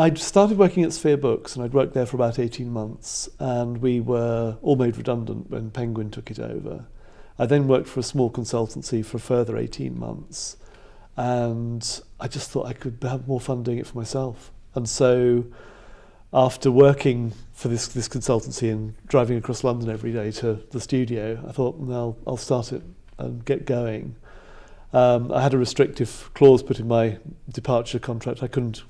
I'd started working at Sphere Books, and I'd worked there for about 18 months, and we were all made redundant when Penguin took it over. I then worked for a small consultancy for a further 18 months, and I just thought I could have more fun doing it for myself. And so after working for this consultancy and driving across London every day to the studio, I thought, well, I'll start it and get going. I had a restrictive clause put in my departure contract. I couldn't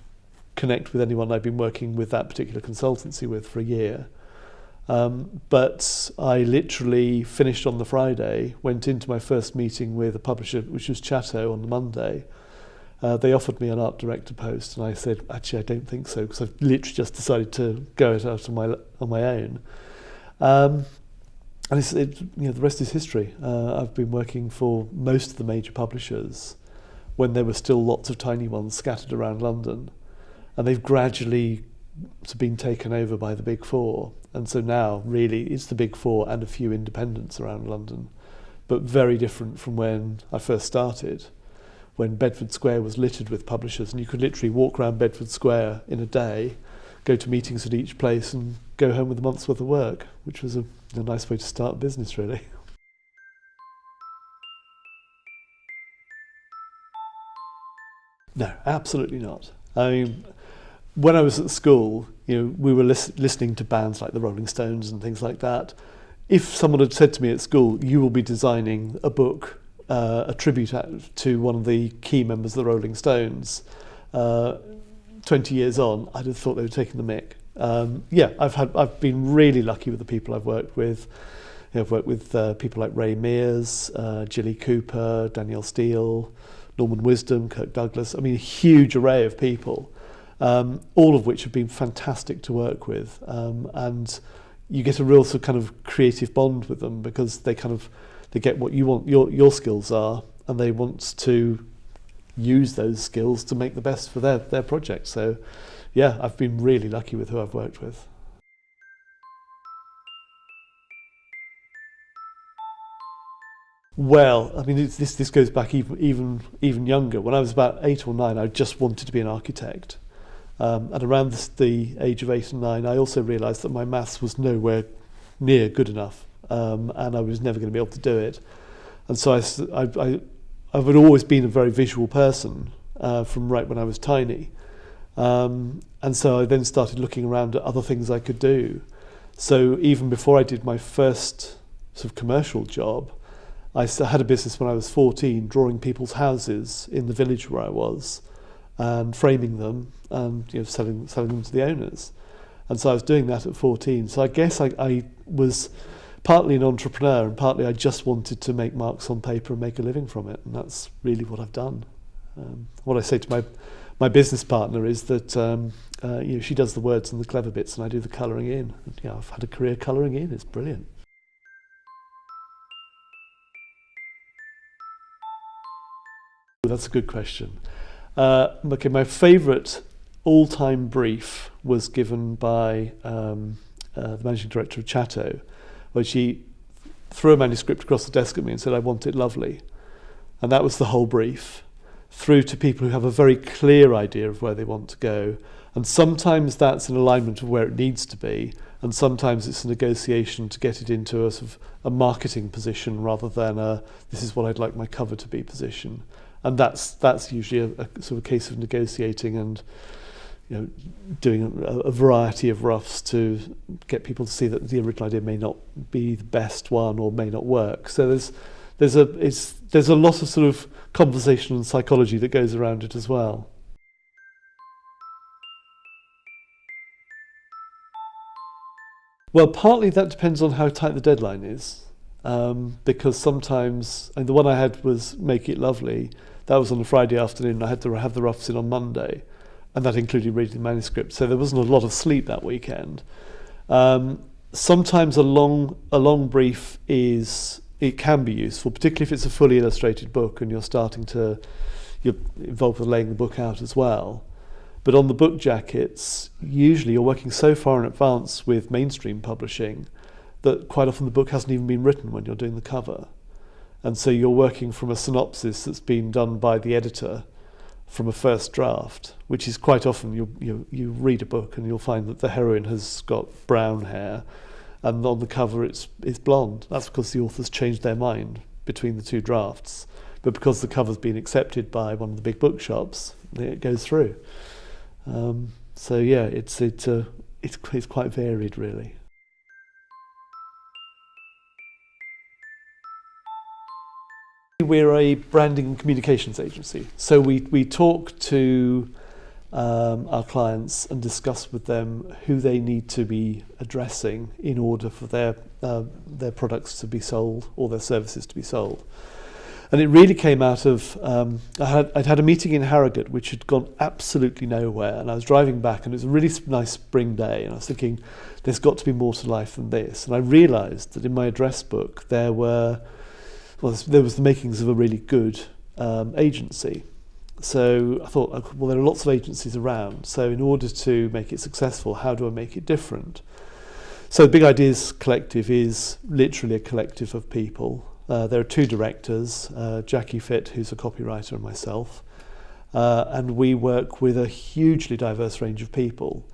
connect with anyone I'd been working with that particular consultancy with for a year. But I literally finished on the Friday, went into my first meeting with a publisher, which was Chatto, on the Monday. They offered me an art director post, and I said, actually, I don't think so, because I've literally just decided to go it out on my own. And the rest is history. I've been working for most of the major publishers when there were still lots of tiny ones scattered around London, and they've gradually been taken over by the big four. And so now, really, it's the big four and a few independents around London, but very different from when I first started, when Bedford Square was littered with publishers, and you could literally walk around Bedford Square in a day, go to meetings at each place, and go home with a month's worth of work, which was a nice way to start a business, really. No, absolutely not. I mean, when I was at school, we were listening to bands like the Rolling Stones and things like that. If someone had said to me at school, you will be designing a book, a tribute to one of the key members of the Rolling Stones, 20 years on, I'd have thought they were taking the mick. I've been really lucky with the people I've worked with. I've worked with people like Ray Mears, Gilly Cooper, Danielle Steele, Norman Wisdom, Kirk Douglas. I mean, a huge array of people, all of which have been fantastic to work with. And you get a real sort of kind of creative bond with them, because they get what you want, your skills are, and they want to use those skills to make the best for their project. So yeah, I've been really lucky with who I've worked with. Well, I mean, this goes back even younger. When I was about 8 or 9, I just wanted to be an architect. And around the age of 8 and 9, I also realised that my maths was nowhere near good enough, and I was never going to be able to do it. And so I've always been a very visual person from right when I was tiny. And so I then started looking around at other things I could do. So even before I did my first sort of commercial job, I had a business when I was 14, drawing people's houses in the village where I was, and framing them, and selling them to the owners. And so I was doing that at 14. So I guess I was partly an entrepreneur, and partly I just wanted to make marks on paper and make a living from it. And that's really what I've done. What I say to my business partner is that she does the words and the clever bits, and I do the colouring in. And, I've had a career colouring in. It's brilliant. That's a good question. Okay, my favourite all-time brief was given by the managing director of Chatto, where she threw a manuscript across the desk at me and said, "I want it lovely." And that was the whole brief, through to people who have a very clear idea of where they want to go. And sometimes that's in alignment of where it needs to be, and sometimes it's a negotiation to get it into a sort of a marketing position rather than this is what I'd like my cover to be position. And that's usually a sort of case of negotiating and doing a variety of roughs to get people to see that the original idea may not be the best one or may not work. So there's a lot of sort of conversation and psychology that goes around it as well. Well, partly that depends on how tight the deadline is, because sometimes, and the one I had was Make It Lovely. That was on a Friday afternoon. I had to have the roughs in on Monday, and that included reading the manuscript. So there wasn't a lot of sleep that weekend. Sometimes a long brief can be useful, particularly if it's a fully illustrated book and you're involved with laying the book out as well. But on the book jackets, usually you're working so far in advance with mainstream publishing that quite often the book hasn't even been written when you're doing the cover. And so you're working from a synopsis that's been done by the editor, from a first draft, which is quite often you read a book and you'll find that the heroine has got brown hair and on the cover it's blonde. That's because the authors changed their mind between the two drafts. But because the cover's been accepted by one of the big bookshops, it goes through. So yeah, it's quite varied, really. We're a branding and communications agency, so we talk to our clients and discuss with them who they need to be addressing in order for their products to be sold or their services to be sold. And it really came out of, I'd had a meeting in Harrogate which had gone absolutely nowhere, and I was driving back and it was a really nice spring day, and I was thinking, there's got to be more to life than this. And I realised that in my address book there was the makings of a really good agency. So I thought, well, there are lots of agencies around, so in order to make it successful, how do I make it different? So the Big Ideas Collective is literally a collective of people. There are two directors, Jackie Fitt, who's a copywriter, and myself, and we work with a hugely diverse range of people,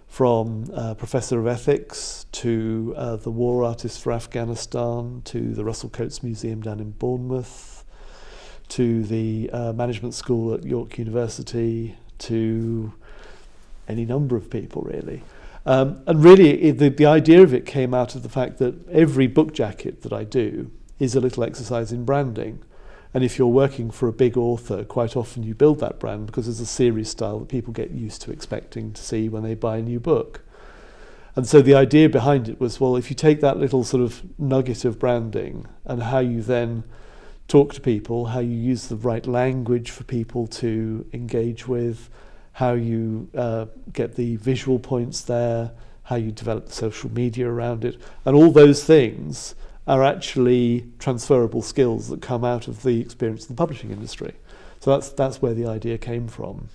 from Professor of Ethics to the war artist for Afghanistan, to the Russell Coates Museum down in Bournemouth, to the management school at York University, to any number of people, really. And really, the idea of it came out of the fact that every book jacket that I do is a little exercise in branding. And if you're working for a big author, quite often you build that brand because there's a series style that people get used to expecting to see when they buy a new book. And so the idea behind it was, well, if you take that little sort of nugget of branding and how you then talk to people, how you use the right language for people to engage with, how you get the visual points there, how you develop the social media around it, and all those things are actually transferable skills that come out of the experience in the publishing industry. So that's where the idea came from.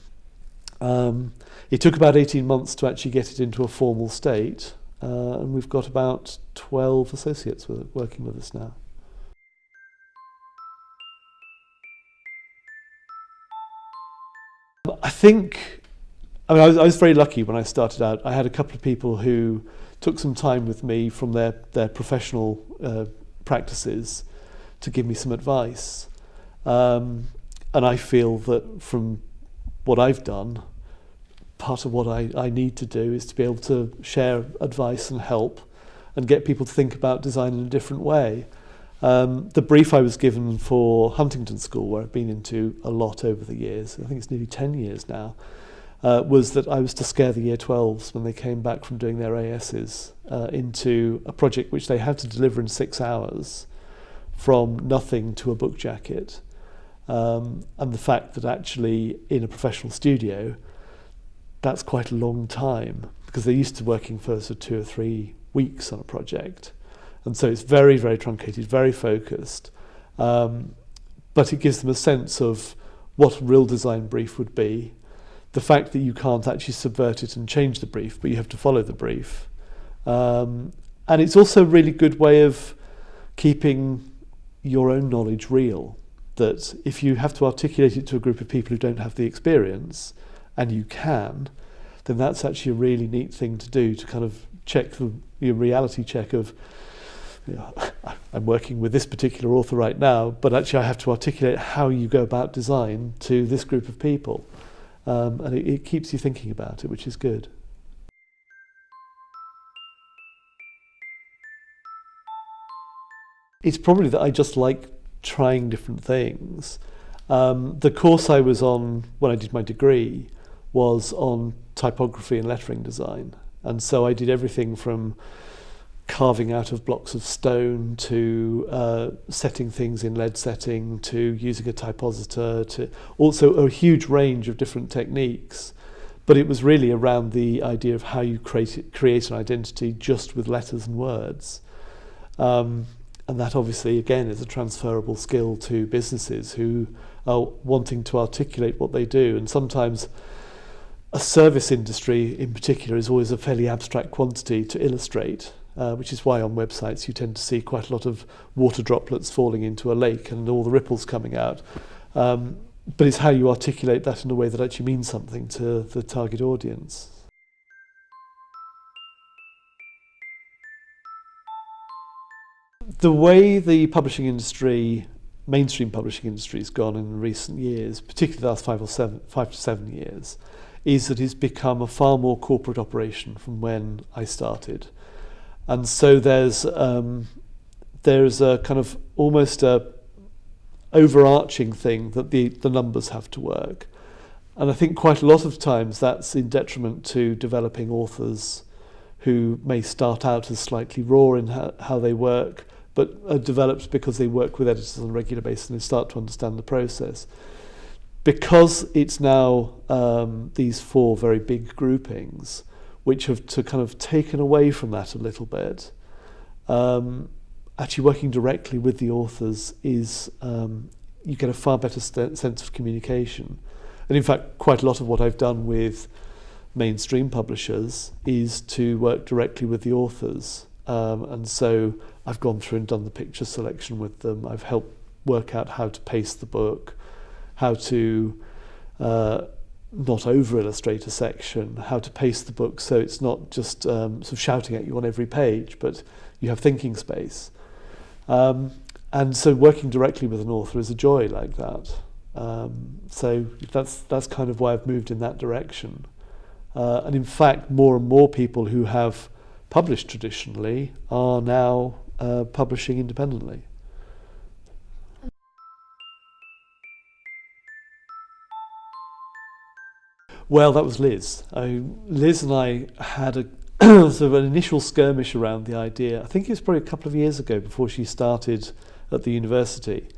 It took about 18 months to actually get it into a formal state, and we've got about 12 associates working with us now. I was very lucky when I started out. I had a couple of people who took some time with me from their professional practices to give me some advice. And I feel that from what I've done, part of what I need to do is to be able to share advice and help and get people to think about design in a different way. The brief I was given for Huntington School, where I've been into a lot over the years, I think it's nearly 10 years now, was that I was to scare the Year 12s when they came back from doing their ASs into a project which they had to deliver in 6 hours from nothing to a book jacket. And the fact that actually in a professional studio, that's quite a long time because they're used to working for sort of 2 or 3 weeks on a project. And so it's very, very truncated, very focused. But it gives them a sense of what a real design brief would be. The fact that you can't actually subvert it and change the brief, but you have to follow the brief. And it's also a really good way of keeping your own knowledge real. That if you have to articulate it to a group of people who don't have the experience, and you can, then that's actually a really neat thing to do, to kind of check your reality check of, I'm working with this particular author right now, but actually I have to articulate how you go about design to this group of people. And it keeps you thinking about it, which is good. It's probably that I just like trying different things. The course I was on when I did my degree was on typography and lettering design. And so I did everything from carving out of blocks of stone to setting things in lead setting to using a typositor to also a huge range of different techniques. But it was really around the idea of how you create an identity just with letters and words. And that obviously, again, is a transferable skill to businesses who are wanting to articulate what they do. And sometimes a service industry in particular is always a fairly abstract quantity to illustrate, which is why on websites you tend to see quite a lot of water droplets falling into a lake and all the ripples coming out. but it's how you articulate that in a way that actually means something to the target audience. The way the publishing industry, mainstream publishing industry, has gone in recent years, particularly the last 5 to 7 years, is that it's become a far more corporate operation from when I started. And so there's a kind of almost a overarching thing that the numbers have to work. And I think quite a lot of times that's in detriment to developing authors who may start out as slightly raw in how they work, but are developed because they work with editors on a regular basis and they start to understand the process. Because it's now these 4 very big groupings, which have to kind of taken away from that a little bit, actually working directly with the authors is, you get a far better sense of communication. And in fact, quite a lot of what I've done with mainstream publishers is to work directly with the authors. And so I've gone through and done the picture selection with them. I've helped work out how to pace the book, how to not over-illustrate a section, how to pace the book so it's not just sort of shouting at you on every page, but you have thinking space. And so working directly with an author is a joy like that. So that's kind of why I've moved in that direction. And in fact, more and more people who have published traditionally are now publishing independently. Well, that was Liz. Liz and I had a sort of an initial skirmish around the idea. I think it was probably a couple of years ago before she started at the university.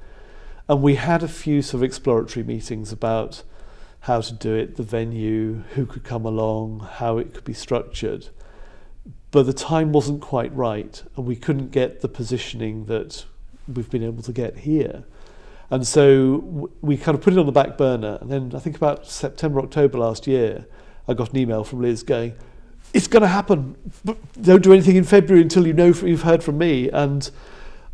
And we had a few sort of exploratory meetings about how to do it, the venue, who could come along, how it could be structured. But the time wasn't quite right, and we couldn't get the positioning that we've been able to get here. And so we kind of put it on the back burner. And then I think about September, October last year, I got an email from Liz going, "It's going to happen, but don't do anything in February until you've heard from me." And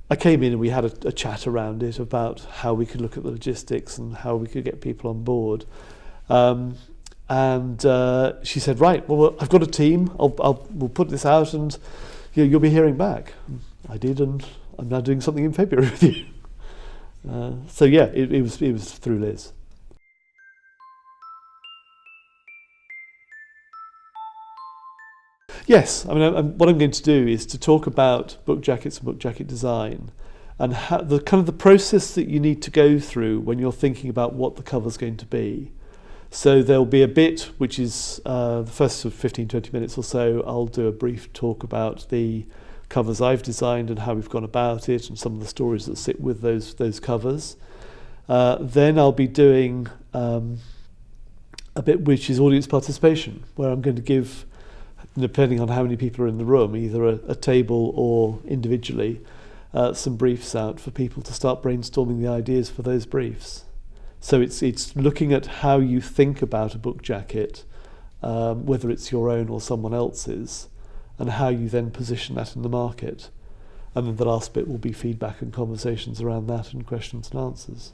I came in and we had a chat around it about how we could look at the logistics and how we could get people on board. And she said, "Right, well, I've got a team. We'll put this out, and you'll be hearing back." I did, and I'm now doing something in February with you. So yeah, it was through Liz. Yes, I mean, what I'm going to do is to talk about book jackets and book jacket design, and how the kind of the process that you need to go through when you're thinking about what the cover's going to be. So there'll be a bit which is the first sort of 15-20 minutes or so. I'll do a brief talk about the covers I've designed and how we've gone about it, and some of the stories that sit with those covers. Then I'll be doing a bit which is audience participation, where I'm going to give, depending on how many people are in the room, either a table or individually, some briefs out for people to start brainstorming the ideas for those briefs. So it's looking at how you think about a book jacket, whether it's your own or someone else's, and how you then position that in the market. And then the last bit will be feedback and conversations around that and questions and answers.